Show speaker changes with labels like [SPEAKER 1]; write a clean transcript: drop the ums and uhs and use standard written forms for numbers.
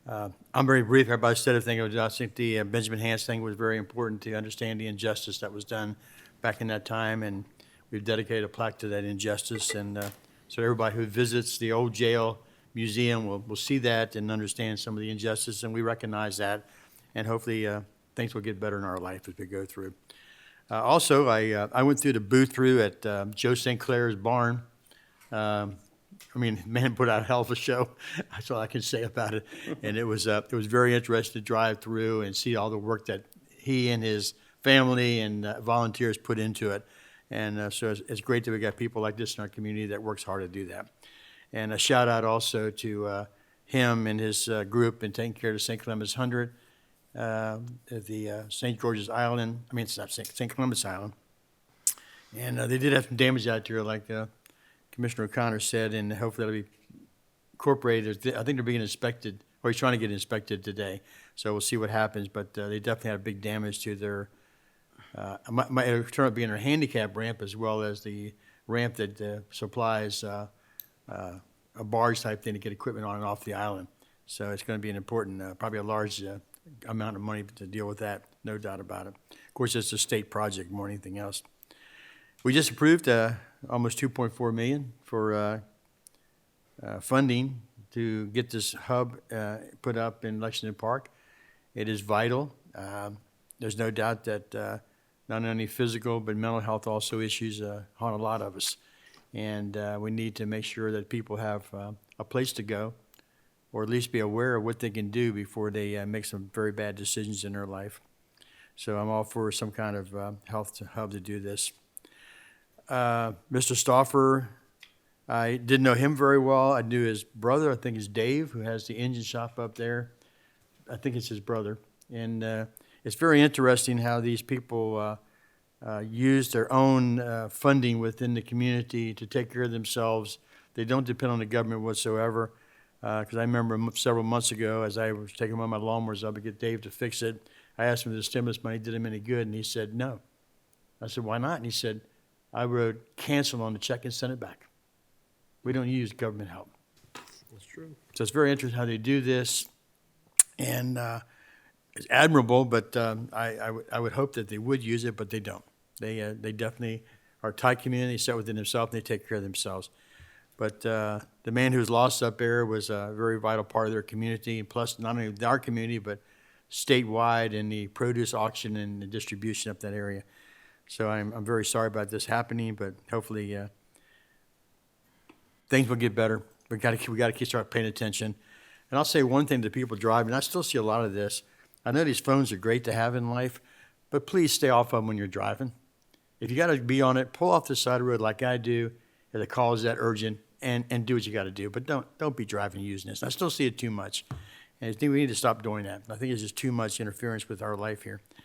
[SPEAKER 1] I'm very brief. Everybody said everything. I think the Benjamin Hans thing was very important to understand the injustice that was done back in that time, and we've dedicated a plaque to that injustice. And so everybody who visits the old jail museum will see that and understand some of the injustice, and we recognize that. And hopefully things will get better in our life as we go through. Also, I went through the booth through at Joe St. Clair's barn. Man put out a hell of a show. That's all I can say about it. And it was very interesting to drive through and see all the work that he and his family and volunteers put into it. And so it's great that we got people like this in our community that works hard to do that. And a shout out also to him and his group in taking care of the St. Columbus 100 at the St. George's Island. It's not St. Columbus Island. And they did have some damage out there, like Commissioner O'Connor said, and hopefully that'll be incorporated. I think they're being inspected, or he's trying to get inspected today. So we'll see what happens. But they definitely had a big damage to their. Might turn out being their handicap ramp as well as the ramp that supplies a barge type thing to get equipment on and off the island. So it's going to be an important, probably a large amount of money to deal with that, no doubt about it. Of course, it's a state project more than anything else. We just approved almost $2.4 million for funding to get this hub put up in Lexington Park. It is vital. There's no doubt that not only physical but mental health also issues haunt a lot of us, and we need to make sure that people have a place to go, or at least be aware of what they can do before they make some very bad decisions in their life. So I'm all for some kind of health hub to do this. Mr. Stauffer, I didn't know him very well. I knew his brother, I think it's Dave, who has the engine shop up there. I think it's his brother. And it's very interesting how these people use their own funding within the community to take care of themselves. They don't depend on the government whatsoever. Because I remember several months ago, as I was taking one of my lawnmowers up to get Dave to fix it, I asked him if the stimulus money did him any good, and he said no. I said, why not? And he said, I wrote cancel on the check and sent it back. We don't use government help.
[SPEAKER 2] That's true.
[SPEAKER 1] So it's very interesting how they do this, and it's admirable. But I would hope that they would use it, but they don't. They definitely are a tight community, set within themselves, and they take care of themselves. But the man who was lost up there was a very vital part of their community, and plus not only our community, but statewide in the produce auction and the distribution up that area. So I'm very sorry about this happening, but hopefully things will get better. We got to start paying attention. And I'll say one thing to people driving. I still see a lot of this. I know these phones are great to have in life, but please stay off of them when you're driving. If you got to be on it, pull off the side of the road like I do. If the call is that urgent, and do what you got to do. But don't be driving using this. I still see it too much, and I think we need to stop doing that. I think it's just too much interference with our life here.